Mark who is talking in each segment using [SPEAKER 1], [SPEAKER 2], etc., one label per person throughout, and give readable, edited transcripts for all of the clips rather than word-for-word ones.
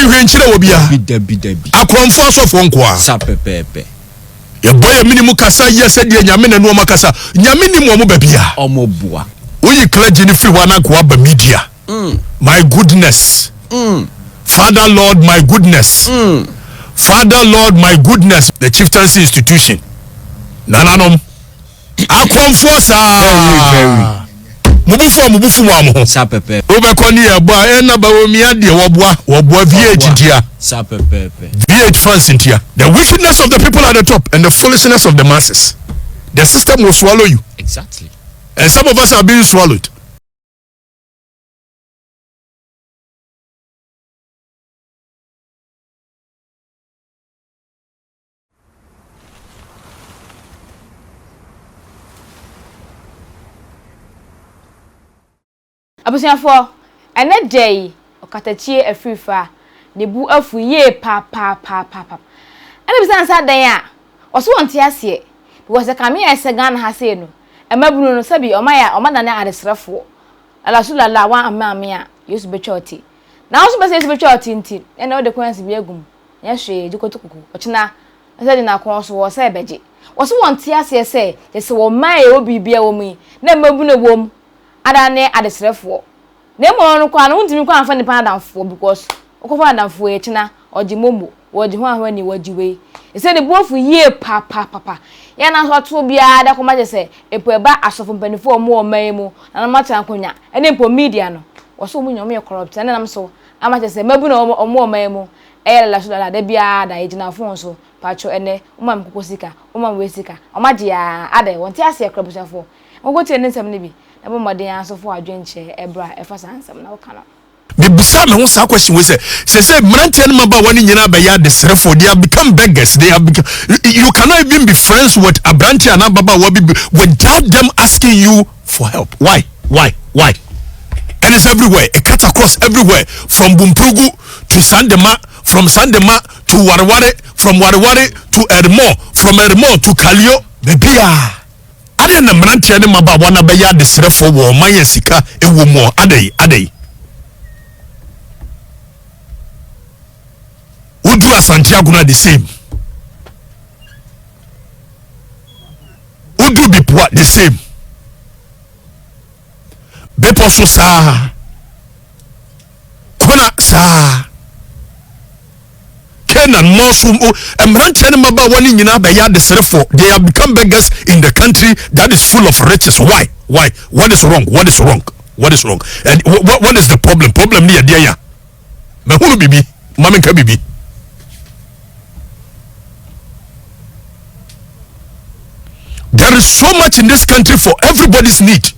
[SPEAKER 1] hwenchire obia
[SPEAKER 2] Bidabi.
[SPEAKER 1] akromfo so fo nkoa
[SPEAKER 2] Sa pepepe.
[SPEAKER 1] ye boy minimum kasa yese de nyame na no makasa nyame ni mo babia
[SPEAKER 2] Omobua.
[SPEAKER 1] Oyi clergy ni free wana kwa ba media. My goodness. Father Lord, my goodness. Father Lord, my goodness. The chieftaincy institution. Nananom. Akwamfo sa. Mubufu mamu.
[SPEAKER 2] Sa pepe.
[SPEAKER 1] Obekoni ebo na ba omi ade woboa VH dia.
[SPEAKER 2] Sa pepe.
[SPEAKER 1] VH fans intia. The wickedness of the people at the top and the foolishness of the masses. The system will swallow you.
[SPEAKER 2] Exactly.
[SPEAKER 1] And some of us are being swallowed.
[SPEAKER 3] Abusiafo ene day Okatakyie afrifa ne bu afu ye pa. Ene bisa nsa dan a oso wonte ase because the kamia esegan ha se no emabunu no sabi omada na adesrefo ala sulala wa amame a yesu betwoti na oso bese yesu betwoti nti ene ode kwansi bi agum ya hwe dikotokuku ochina ase de na kon so wo se beje oso wonte ase se yese wo mai obi bia wo mu na emabunu wom adane adesrefo na mo no kwa no ntimi kwa afa ni padamfo because okofa adamfo e china oji momo woji ho ahwa ni woji we ese ne bofu ye pa ya na so to bia da ko ma je se epoeba asofo mpanifo omo omai mu na mata akonya ene mpo media no wo so mu nyom ye corrupt ene nam so ama je se mabu na omo omai mu e la so da bia da ejina fon so pacho ene umam kokosika umam wesika omaje ya ada wonte ase ekrabusafo ogote ne nsam ne bi ebo modern asofo adwenche ebra efa sansam na wokana
[SPEAKER 1] me bisa me ho sa question we say mrantia no maba wani nyina ba ya desrefo they have become beggars. They have become, you cannot even be friends with a brantia na baba without them asking you for help. Why and it's everywhere. It cuts across everywhere, from Bumpugu to Sandema, from Sandema to Warware, from Warware to Ermo, from Ermo to Kalio. Bebia ade na mrantia no maba wana ba ya desrefo wo man sika ewo mo ade Udu Santiago na the same. Udu Bipwa the same. Bepo so sa. Kuna sa. Kenan Mosum Emranchen Maba wani nyina ba ya desrefo. They have become beggars in the country that is full of riches. Why? What is wrong? And what is the problem? Problem ni dia ya. Me hunu bibi, mamenka bibi. There is so much in this country for everybody's need.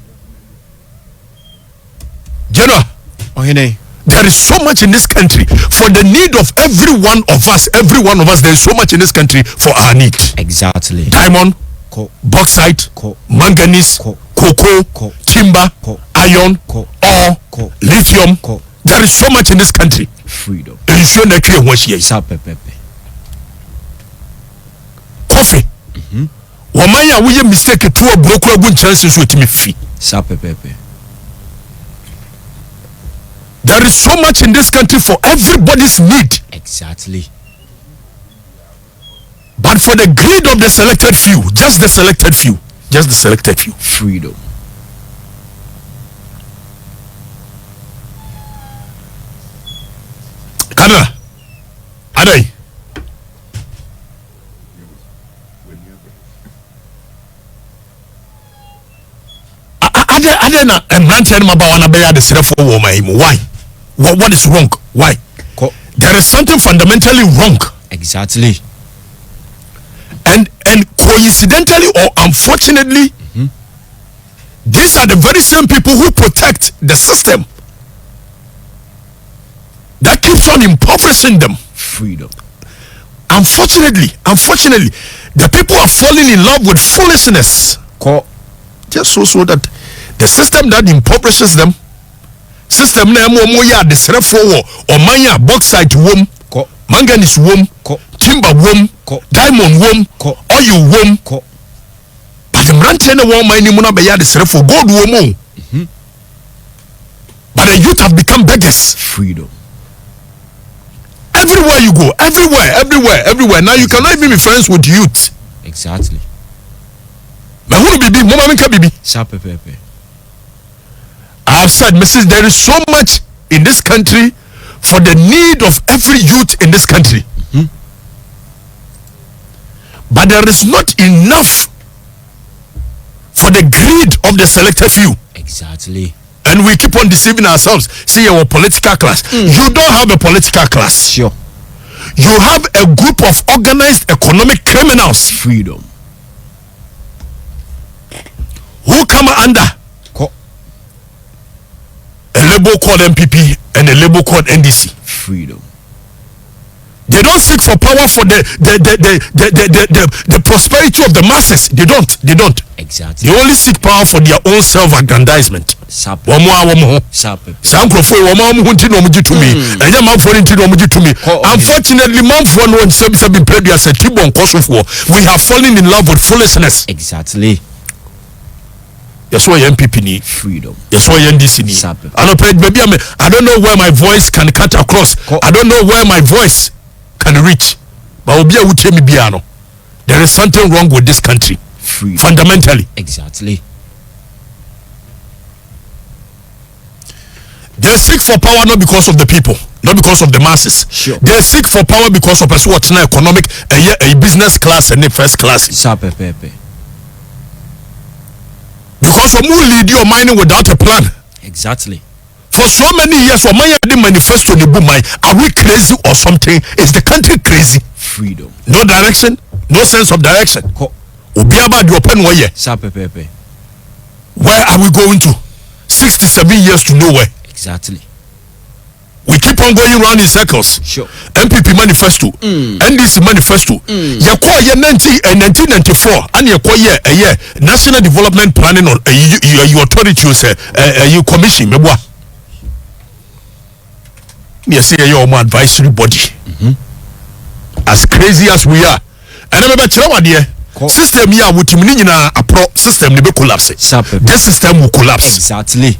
[SPEAKER 1] You know, there is so much in this country for the need of every one of us. There is so much in this country for our need.
[SPEAKER 2] Exactly.
[SPEAKER 1] Diamond, bauxite, manganese, cocoa, timber, iron, ore, lithium. There is so much in this country.
[SPEAKER 2] Freedom.
[SPEAKER 1] Coffee. Wamanya wuye mistake to a broker good chances with me fee. There is so much in this country for everybody's need.
[SPEAKER 2] Exactly.
[SPEAKER 1] But for the greed of the selected few, just the selected few.
[SPEAKER 2] Freedom.
[SPEAKER 1] Kana. Adai. Adena emrantia no maba wana beya desrefo wo mahimu. Why? What is wrong? Why? There is something fundamentally wrong.
[SPEAKER 2] Exactly.
[SPEAKER 1] And coincidentally or unfortunately, these are the very same people who protect the system that keeps on impoverishing them.
[SPEAKER 2] Freedom.
[SPEAKER 1] Unfortunately, the people are falling in love with foolishness. Just so that the system that impoverishes them, system na mo ya desrefo wo o manya bauxite wom, manganese wom, timber wom, diamond wom, oil wom. But the mrantie na wo man ni mu na be ya desrefo gold wom. But the youth have become beggars.
[SPEAKER 2] Freedom.
[SPEAKER 1] you go, everywhere. Now you cannot even be friends with youth.
[SPEAKER 2] Exactly.
[SPEAKER 1] But who be mama minka bibi?
[SPEAKER 2] Sapepepe.
[SPEAKER 1] I have said, Mrs. There is so much in this country for the need of every youth in this country.
[SPEAKER 2] Mm-hmm.
[SPEAKER 1] But there is not enough for the greed of the selected few.
[SPEAKER 2] Exactly.
[SPEAKER 1] And we keep on deceiving ourselves. See our political class. You don't have a political class.
[SPEAKER 2] Sure.
[SPEAKER 1] You have a group of organized economic criminals.
[SPEAKER 2] Freedom.
[SPEAKER 1] Who come under a label called MPP and a label called NDC.
[SPEAKER 2] Freedom.
[SPEAKER 1] They don't seek for power for the prosperity of the masses. They don't.
[SPEAKER 2] Exactly.
[SPEAKER 1] They only seek power for their own self-aggrandizement. Unfortunately, we have fallen in love with foolishness.
[SPEAKER 2] Exactly.
[SPEAKER 1] That's why MPP need
[SPEAKER 2] freedom.
[SPEAKER 1] That's why NDC need. I don't know where my voice can cut across. I don't know where my voice can reach. But there is something wrong with this country.
[SPEAKER 2] Freedom.
[SPEAKER 1] Fundamentally.
[SPEAKER 2] Exactly.
[SPEAKER 1] They seek for power not because of the people, not because of the masses.
[SPEAKER 2] Sure.
[SPEAKER 1] They seek for power because of a economic, a business class and a first class. Because of who lead your mining without a plan.
[SPEAKER 2] Exactly.
[SPEAKER 1] For so many years, for my manifesto the boom, are we crazy or something? Is the country crazy?
[SPEAKER 2] Freedom.
[SPEAKER 1] No direction, no sense of direction. Where are we going to? 67 years to nowhere.
[SPEAKER 2] Exactly.
[SPEAKER 1] We keep on going round in circles.
[SPEAKER 2] Sure.
[SPEAKER 1] MPP manifesto, NDC manifesto. You call year 1994 and you call year National Development Planning or your authority you commission. Me say your advisory body. As crazy as we are, and I remember system here with a pro system will collapse. This system will collapse.
[SPEAKER 2] Exactly.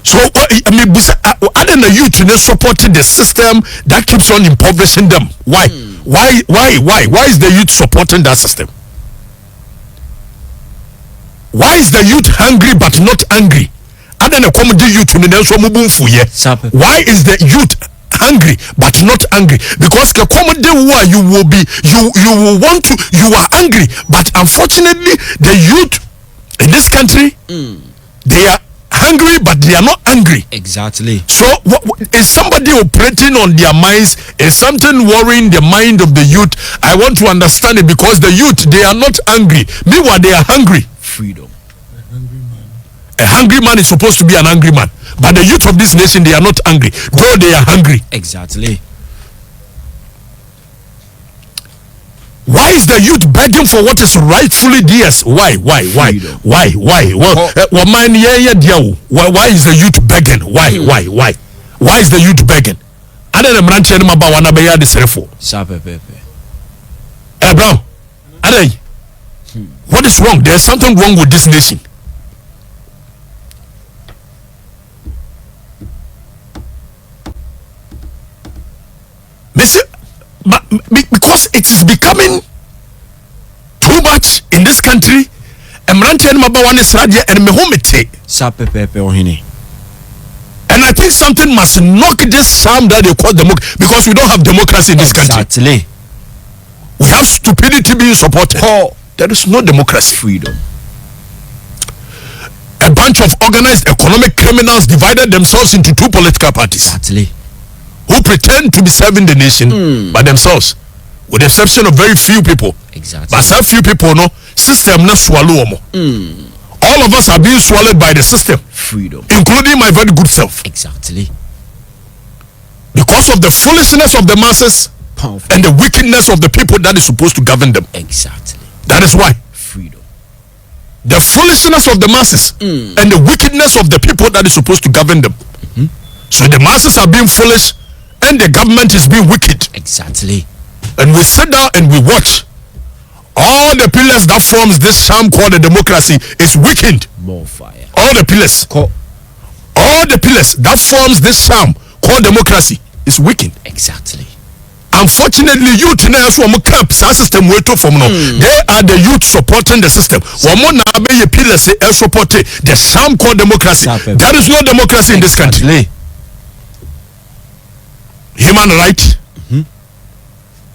[SPEAKER 1] So I mean, other than the youth, they supporting the system that keeps on impoverishing them. Why? Why is the youth supporting that system? Why is the youth hungry but not angry? Other than the youth, why is the youth hungry but not angry? Because the comedy war you will want to, you are angry, but unfortunately the youth in this country they are hungry but they are not angry.
[SPEAKER 2] Exactly.
[SPEAKER 1] So is somebody operating on their minds? Is something worrying the mind of the youth? I want to understand it, because the youth, they are not angry, meanwhile they are hungry.
[SPEAKER 2] Freedom.
[SPEAKER 1] A hungry man is supposed to be an angry man, but the youth of this nation, they are not angry, though they are hungry.
[SPEAKER 2] Exactly.
[SPEAKER 1] Why is the youth begging for what is rightfully theirs? Why? Well, why is the youth begging? Why is the youth begging? Other than branching them about one of the serefo. Bro, what is wrong? There's something wrong with this nation. Because it is becoming too much in this country. And I think something must knock this sound that they call democracy, because we don't have democracy in this country.
[SPEAKER 2] Exactly.
[SPEAKER 1] We have stupidity being supported. There is no democracy.
[SPEAKER 2] Freedom.
[SPEAKER 1] A bunch of organized economic criminals divided themselves into two political parties.
[SPEAKER 2] Exactly.
[SPEAKER 1] Who pretend to be serving the nation by themselves, with the exception of very few people.
[SPEAKER 2] Exactly.
[SPEAKER 1] But some few people, no system, no swallow. All of us are being swallowed by the system.
[SPEAKER 2] Freedom.
[SPEAKER 1] Including my very good self.
[SPEAKER 2] Exactly.
[SPEAKER 1] Because of the foolishness of the masses and the wickedness of the people that is supposed to govern them.
[SPEAKER 2] Exactly.
[SPEAKER 1] That is why.
[SPEAKER 2] Freedom.
[SPEAKER 1] The foolishness of the masses and the wickedness of the people that is supposed to govern them. So the masses are being foolish and the government is being wicked.
[SPEAKER 2] Exactly.
[SPEAKER 1] And we sit down and we watch. All the pillars that forms this sham called the democracy is weakened.
[SPEAKER 2] More fire.
[SPEAKER 1] All the pillars. All the pillars that forms this sham called democracy is weakened.
[SPEAKER 2] Exactly.
[SPEAKER 1] Unfortunately, youth now so cap system wait from now. They are the youth supporting the system. One now be a pillar say support the sham called democracy. There is no democracy in this country. Human right.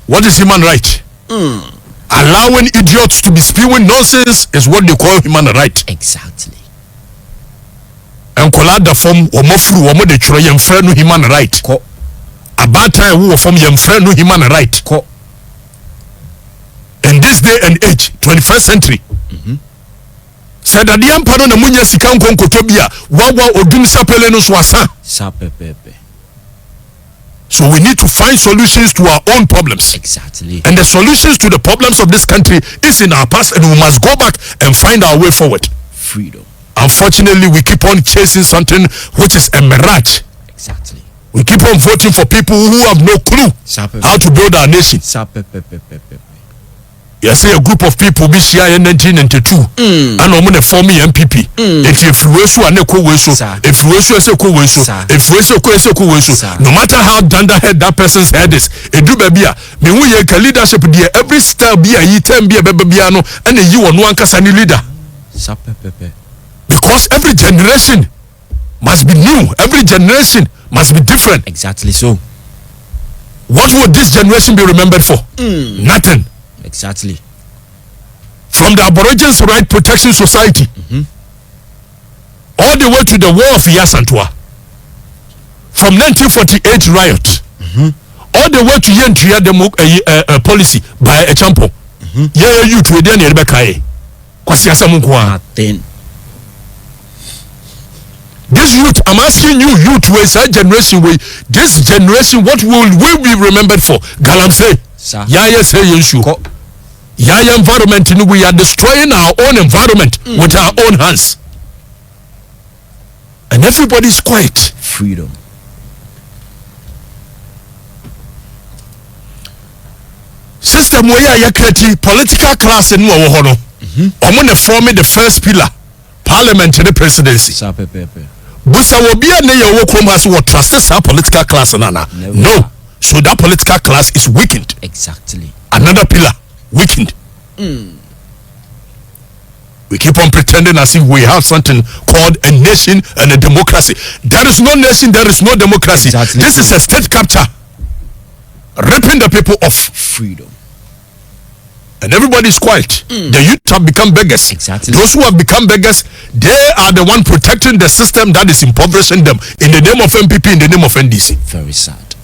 [SPEAKER 1] What is human right? Allowing idiots to be spewing nonsense is what they call human right.
[SPEAKER 2] Exactly.
[SPEAKER 1] And collada form or mofru or de try and friend human right. About time who from your friend human right. In this day and age, 21st century. Said that the empire na munya sikan konkotobia wawa odum sapele no swasa.
[SPEAKER 2] Sapepepe.
[SPEAKER 1] So we need to find solutions to our own problems.
[SPEAKER 2] Exactly.
[SPEAKER 1] And the solutions to the problems of this country is in our past, and we must go back and find our way forward.
[SPEAKER 2] Freedom.
[SPEAKER 1] Unfortunately, we keep on chasing something which is a mirage.
[SPEAKER 2] Exactly.
[SPEAKER 1] We keep on voting for people who have no clue how to build our nation. You see a group of people be share in 1992 and I'm going to form MPP. If you so and if you so no matter how dunderhead that person's head is, it do baby me who ye leadership there every star be a term be a babiano and you on one kasa leader. Because every generation must be new, every generation must be different.
[SPEAKER 2] Exactly so.
[SPEAKER 1] What would this generation be remembered for? Nothing.
[SPEAKER 2] Exactly.
[SPEAKER 1] From the Aborigines Right Protection Society all the way to the War of Yasantua, from 1948 riot all the way to Yentuya policy by a champo. Yeah, you to the Rebecca. This youth, I'm asking you, youth, with that generation, this generation, what will we be remembered for? Galamsey. Yaya say you Yaya environment, we are destroying our own environment with our own hands. And everybody's quiet.
[SPEAKER 2] Freedom.
[SPEAKER 1] System where you create political class in Wahono. I'm going to form the first pillar, parliamentary presidency. Busa will be a near wokum has what trusts our political class nana. No. So that political class is weakened.
[SPEAKER 2] Exactly.
[SPEAKER 1] Another pillar weakened. We keep on pretending as if we have something called a nation and a democracy. There is no nation, there is no democracy.
[SPEAKER 2] Exactly.
[SPEAKER 1] This is a state capture, ripping the people off.
[SPEAKER 2] Freedom.
[SPEAKER 1] And everybody is quiet. The youth have become beggars.
[SPEAKER 2] Exactly.
[SPEAKER 1] Those who have become beggars, they are the one protecting the system that is impoverishing them in the name of MPP, in the name of NDC.
[SPEAKER 2] Very sad.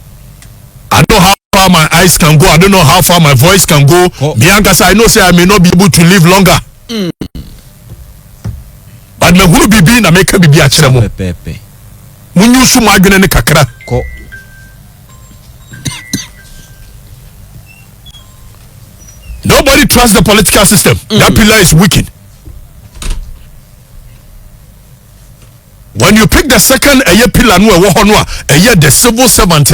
[SPEAKER 1] I don't know how far my eyes can go. I don't know how far my voice can go. Bianca, I know say I may not be able to live longer. But me who be na make be a chiremo. Mun yu su magene ne kakra. Nobody trusts the political system. That pillar is weakened. When you pick the second pillar the civil servant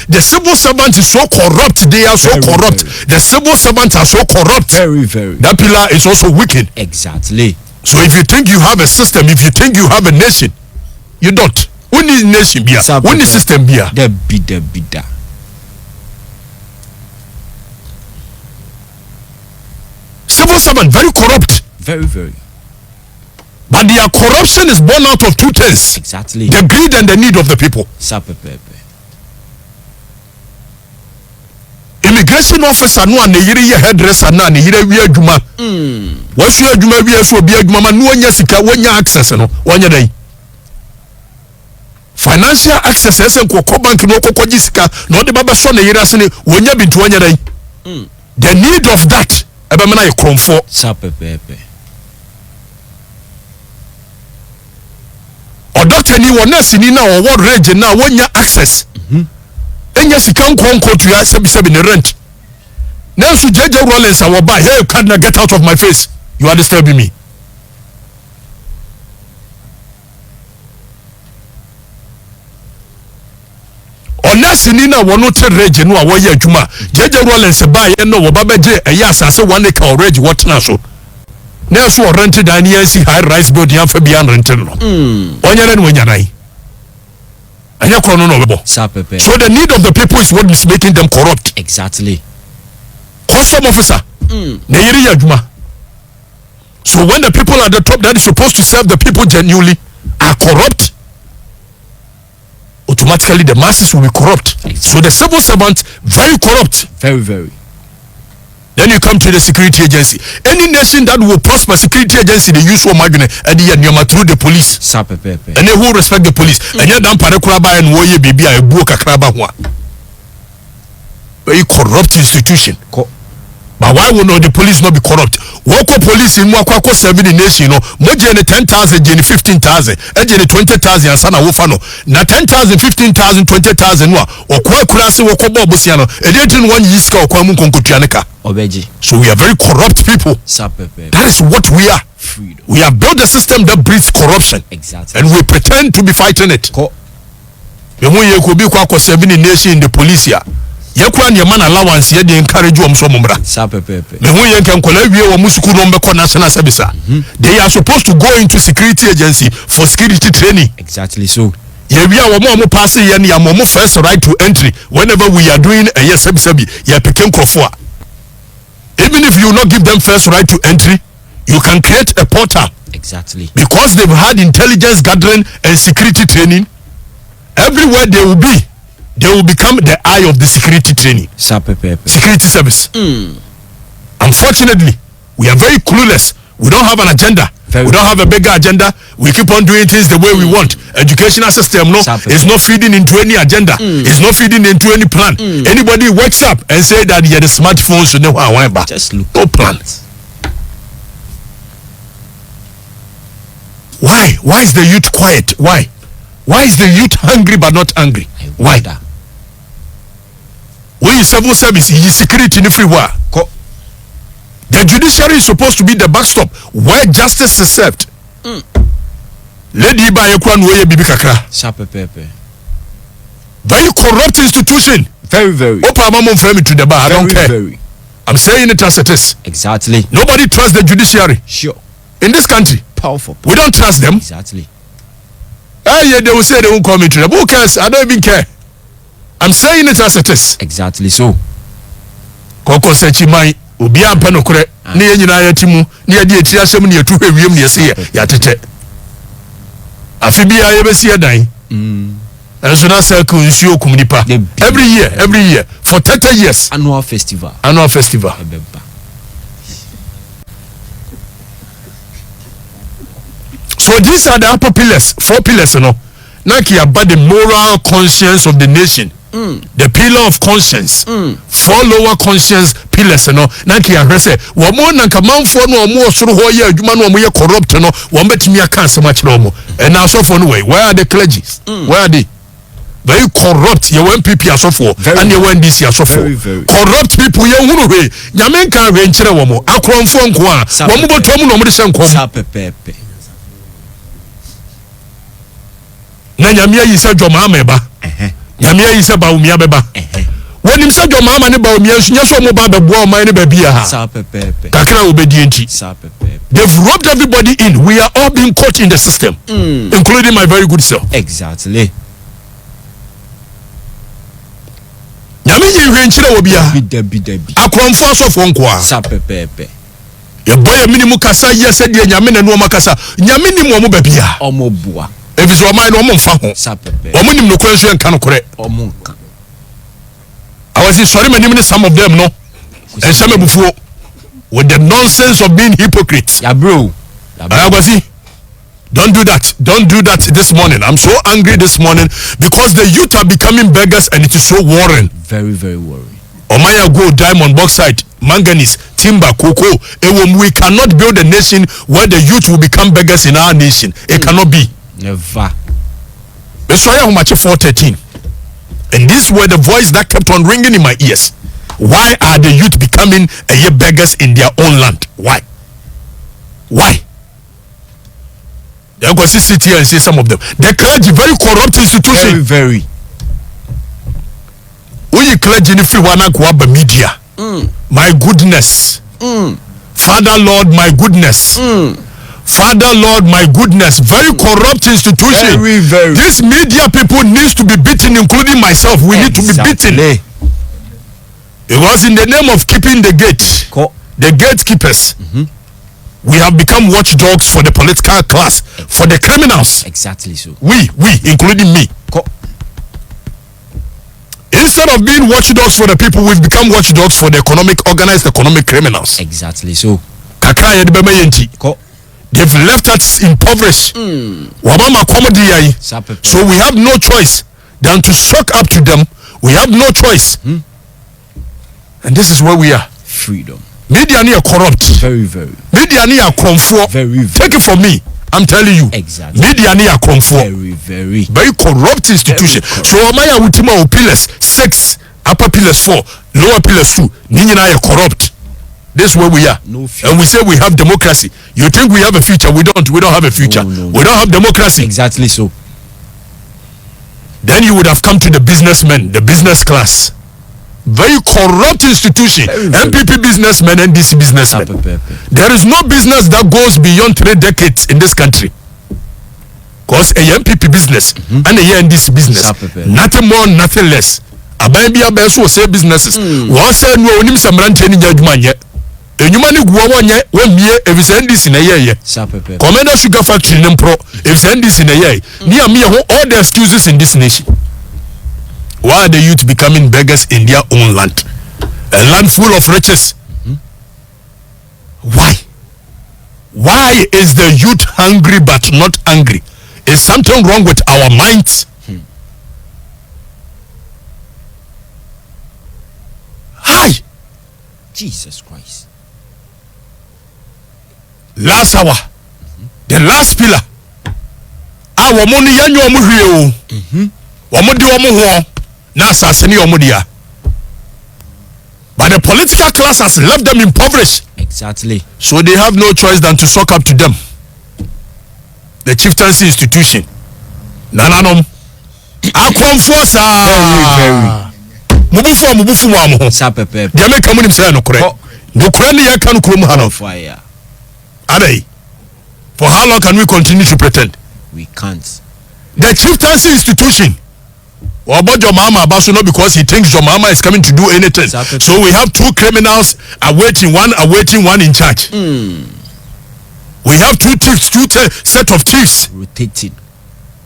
[SPEAKER 1] the civil servant is so corrupt, they are so very, corrupt. Very. The civil servants are so corrupt.
[SPEAKER 2] Very, very.
[SPEAKER 1] That pillar is also weakened.
[SPEAKER 2] Exactly.
[SPEAKER 1] So if you think you have a system, if you think you have a nation, you don't. Only nation be only system be
[SPEAKER 2] the bida.
[SPEAKER 1] Civil servant very corrupt.
[SPEAKER 2] Very, very.
[SPEAKER 1] But their corruption is born out of two things.
[SPEAKER 2] Exactly.
[SPEAKER 1] The greed and the need of the people. Immigration officer no an yiri hairdresser na ne yiri wi adwuma. Wasu adwuma wi aso obi adwuma ma no nya sika wonya access no wonya dai. Financial access esen ko bank no kokoji sika no de baba so ne yiri ase ne wonya bintu wonya dai. The need of that ebe me na ye kromfo. Or doctor ni won nurse ni na or what range na wonya access. Enya sika nkonko to ya sebi ne rent. Now so JJ Rollins I will buy. Hey, can I get out of my face? You are disturbing me. Onasi ni na wono te range no a wo ye adwuma. JJ Rollins buy no wo baba je eya asase 1 acre already what na so. Now so rented dan yan si high rise building afa bia rented no. Onyere no nyanai. And you no
[SPEAKER 2] Sir, Pepe.
[SPEAKER 1] So the need of the people is what is making them corrupt.
[SPEAKER 2] Exactly.
[SPEAKER 1] Custom officer. So when the people at the top that is supposed to serve the people genuinely are corrupt, automatically the masses will be corrupt.
[SPEAKER 2] Exactly.
[SPEAKER 1] So the civil servant very corrupt.
[SPEAKER 2] Very, very.
[SPEAKER 1] Then you come to the security agency. Any nation that will prosper security agency, they use one magnet and they through the police.
[SPEAKER 2] Sir, Pepe.
[SPEAKER 1] And they will respect the police. And you don't parakraba and woye baby a book a kraba one. Very corrupt institution. But why would not the police not be corrupt? Woko police in Mwako 70 nation, no, Mojene 10,000, Jenny 15,000, and Jenny 20,000, and Sana Wofano. Na 10,000, 15,000, 20,000, or Kwa Kurasi, Woko Bosiano, and then 1 Yiska or Kwamu Konkutrianica.
[SPEAKER 2] Obeji.
[SPEAKER 1] So we are very corrupt people.
[SPEAKER 2] Sir, Pepe.
[SPEAKER 1] That is what we are.
[SPEAKER 2] Freedom.
[SPEAKER 1] We have built a system that breeds corruption.
[SPEAKER 2] Exactly.
[SPEAKER 1] And we pretend to be fighting it. The one you could be Kwako 70 nation in the police here. Yakwan your man allowance ye dey encourage you so mumbra.
[SPEAKER 2] Sir, Pepe.
[SPEAKER 1] Me hu ye kan kola wie wo musuku no mbeko national service. They are supposed to go into security agency for security training.
[SPEAKER 2] Exactly so.
[SPEAKER 1] Ye wi a wo mo pass ye na ya mo first right to entry whenever we are doing a yes sabi ye pikin krofo a. Even if you not give them first right to entry, you can create a portal.
[SPEAKER 2] Exactly.
[SPEAKER 1] Because they've had intelligence gathering and security training, everywhere they will be, they will become the eye of the security training. Security service. Unfortunately, we are very clueless. We don't have an agenda. We don't have a bigger agenda. We keep on doing things the way we want. Educational system is not feeding into any agenda. It's not feeding into any plan. Anybody wakes up and say that yeah, the smartphones should know how I want.
[SPEAKER 2] Just look.
[SPEAKER 1] No plan. Why? Why is the youth quiet? Why? Why is the youth hungry but not angry? Why? We civil service, security in everywhere. The judiciary is supposed to be the backstop where justice is served. Lady by bibi kakra. Very corrupt institution.
[SPEAKER 2] Very.
[SPEAKER 1] Opa mama frame to the bar. I don't care.
[SPEAKER 2] Very.
[SPEAKER 1] I'm saying it as it is.
[SPEAKER 2] Exactly.
[SPEAKER 1] Nobody trusts the judiciary.
[SPEAKER 2] Sure.
[SPEAKER 1] In this country.
[SPEAKER 2] Powerful.
[SPEAKER 1] We don't trust them.
[SPEAKER 2] Exactly.
[SPEAKER 1] Yeah, they will say they won't come into them. Who cares? I don't even care. I'm saying it as it is.
[SPEAKER 2] Exactly so.
[SPEAKER 1] Koko sechi mai obi ampa no kore ne yenyina ya timu ne ye de etiri asem ne etu hwewiem ne yese ya tete. Afi bia ye besi edan. Enso na circle nsuo kum nipa. Every year for 30 years.
[SPEAKER 2] Annual festival.
[SPEAKER 1] So these are the upper pillars, 4 pillars, you know. Naki about the moral conscience of the nation. The pillar of conscience. 4 lower conscience pillars, you know. Naki say, "Wamo nanka manfo no omo osoro ho ye adwuma no omo ye corrupt no, won betimi aka asema kire omo." And now so for no way, where are the clergies? Where are they? Very corrupt. You want people asofo and you want this asofo. Corrupt people you hunu we. Nyame kan we nkyere womo. Akromfo nko a. Womo botom no mo de se nkom. Na nyame yi se dwoma ameba. Nyame yi se ba umia beba. Wonim se dwoma ama ne ba umia nso so mo ba bebo o man ne ba bia ha. Kakra obedi enti. They've robbed everybody in. We are all being caught in the system, including my very good self.
[SPEAKER 2] Exactly.
[SPEAKER 1] Nyame yi hwe nkyere wo bia.
[SPEAKER 2] Bidabi.
[SPEAKER 1] Akromfo asofo nko a. Ye boy minimum kasa yese de nyame na no makasa. Nyame ni mo ba bia.
[SPEAKER 2] Omo bua.
[SPEAKER 1] If o man no mo mfa ho. Omo nim no kwanso enka no kore.
[SPEAKER 2] Omo nka.
[SPEAKER 1] I was sorry manim ni some of them no. And some bufuo with the nonsense of being hypocrites.
[SPEAKER 2] Yeah bro.
[SPEAKER 1] Don't do that. Don't do that this morning. I'm so angry this morning because the youth are becoming beggars and it is so worrying.
[SPEAKER 2] Very, very worrying.
[SPEAKER 1] Omaya gold, diamond, bauxite, manganese, timber, cocoa. We cannot build a nation where the youth will become beggars in our nation. It cannot be.
[SPEAKER 2] Never.
[SPEAKER 1] Besoya Humachi 413. And these were the voice that kept on ringing in my ears. Why are the youth becoming beggars in their own land? Why? Why? They're going to sit here and say some of them. The clergy, very corrupt institution.
[SPEAKER 2] Very.
[SPEAKER 1] We clergy in the media. My goodness. Father Lord, my goodness. Father, Lord, my goodness, very corrupt institution.
[SPEAKER 2] Very.
[SPEAKER 1] These media people needs to be beaten, including myself. We need to be beaten. It was in the name of keeping the gate, the gatekeepers. We have become watchdogs for the political class, for the criminals.
[SPEAKER 2] Exactly so.
[SPEAKER 1] We, including me. Instead of being watchdogs for the people, we've become watchdogs for the organized economic criminals.
[SPEAKER 2] Exactly so.
[SPEAKER 1] They've left us impoverished. So we have no choice than to suck up to them. We have no choice. And this is where we are.
[SPEAKER 2] Freedom.
[SPEAKER 1] Media are corrupt.
[SPEAKER 2] Very.
[SPEAKER 1] Media are comfort.
[SPEAKER 2] Very.
[SPEAKER 1] Take it from me. I'm telling you.
[SPEAKER 2] Exactly.
[SPEAKER 1] Media are comfort.
[SPEAKER 2] Very
[SPEAKER 1] corrupt institution. So Amaya Wutima pillars 6, upper pillars 4, lower pillars 2. Nina are corrupt. This is where we are.
[SPEAKER 2] No future.
[SPEAKER 1] And we say we have democracy. You think we have a future? We don't have a future.
[SPEAKER 2] No.
[SPEAKER 1] We don't have democracy.
[SPEAKER 2] Exactly so.
[SPEAKER 1] Then you would have come to the businessmen, the business class. Very corrupt institution. MPP businessmen and DC businessmen. There is no business that goes beyond 3 decades in this country. Because a MPP business and a NDC business, nothing more, nothing less. Abambia Besu say businesses. One said no onim samrante ni judgment. Enyuma ni guwa wonye wemie if NDC na ye. Commander Sugar Factory nempro if NDC na ye. Ni amie all the excuses in this nation. Why are the youth becoming beggars in their own land? A land full of riches. Why? Why is the youth hungry but not angry? Is something wrong with our minds? Hi.
[SPEAKER 2] Jesus Christ.
[SPEAKER 1] Last hour. The last pillar. Our money yanyo omuhwe o. Omudi omuho. Na asaseni omudia. But the political class has left them impoverished.
[SPEAKER 2] Exactly.
[SPEAKER 1] So they have no choice than to suck up to them. The chieftaincy institution. Nananom. Akwamfosa.
[SPEAKER 2] Very.
[SPEAKER 1] Mubufu wa mo.
[SPEAKER 2] Sapepe.
[SPEAKER 1] Jame kamunim say no kore. No kore ni ya kan krom hano.
[SPEAKER 2] Fire.
[SPEAKER 1] Adai. For how long can we continue to pretend?
[SPEAKER 2] We can't.
[SPEAKER 1] The chieftaincy institution. Obojo Mama Basuno because he thinks your mama is coming to do anything. So we have 2 criminals awaiting one in charge. We have 2 chiefs, 2 set of chiefs.
[SPEAKER 2] Rotating.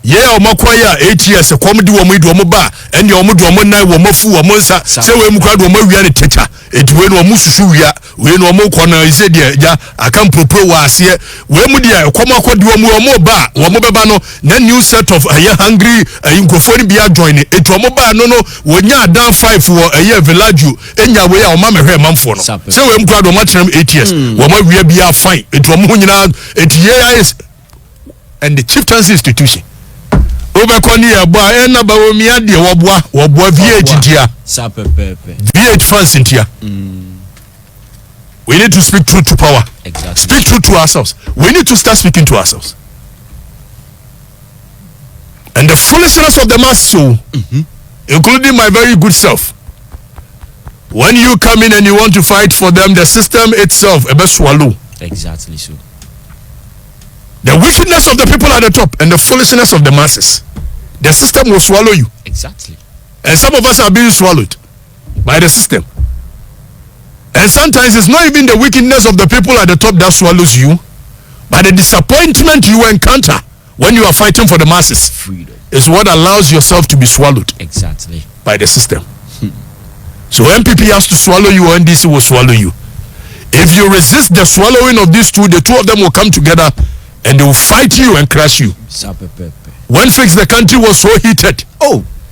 [SPEAKER 1] Yeah, omokwaya 8 years komdi wo mudu omo ba ene omodu omo nan wo mafu wo monsa se we mukra do omo wia ne teta etuwe no omo susu wia we no omo kona ise de ja aka mpropro wa ase we mu de komo akodi omo ba wo mo beba no na new set of hungry nkofori bia join etu omo ba no wonya dan 5 wo village enya we a oma mehwe manfo no se we mukra do omo kyerem 8 years wo ma wia bia fine etu omo nyina etu yes and the chieftaincy institution Obekoni eboa ena ba omia de woboa VH dia VH fans intia. We need to speak truth to power.
[SPEAKER 2] Exactly.
[SPEAKER 1] Speak truth to ourselves. We need to start speaking to ourselves. And the foolishness of the masses, including my very good self. When you come in and you want to fight for them, the system itself ebe swallow.
[SPEAKER 2] Exactly so.
[SPEAKER 1] The wickedness of the people at the top and the foolishness of the masses. The system will swallow you.
[SPEAKER 2] Exactly.
[SPEAKER 1] And some of us are being swallowed by the system. And sometimes it's not even the wickedness of the people at the top that swallows you, but the disappointment you encounter when you are fighting for the masses.
[SPEAKER 2] Freedom.
[SPEAKER 1] Is what allows yourself to be swallowed.
[SPEAKER 2] Exactly.
[SPEAKER 1] By the system. So MPP has to swallow you or NDC will swallow you. If you resist the swallowing of these two, the two of them will come together and they will fight you and crush you. When Fix the Country was so heated,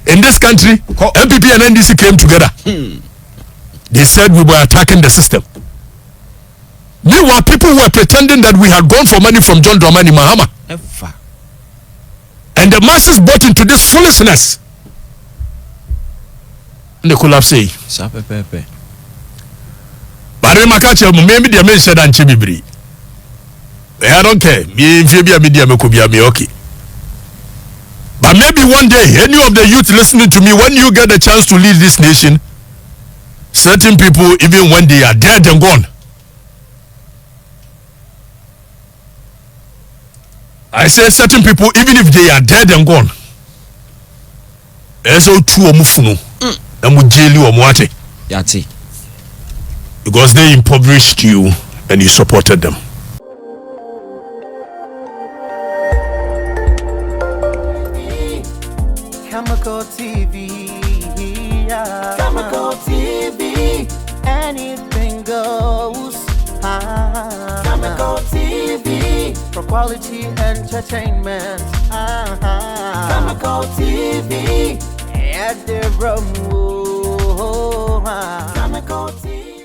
[SPEAKER 1] in this country, MPP and NDC came together. They said we were attacking the system. Meanwhile, people were pretending that we had gone for money from John Dramani Mahama. And the masses bought into this foolishness. And they could have said, but maybe the men said, I don't care. Okay. But maybe one day, any of the youth listening to me, when you get a chance to lead this nation, certain people, even when they are dead and gone, I say certain people, even if they are dead and gone, eso tu omufunu, emu jeli omuate.
[SPEAKER 2] Yati.
[SPEAKER 1] Because they impoverished you and you supported them.
[SPEAKER 4] Chemical TV, yeah. Chemical TV, anything goes. Chemical TV, for quality entertainment. Chemical TV, at the room. Chemical TV.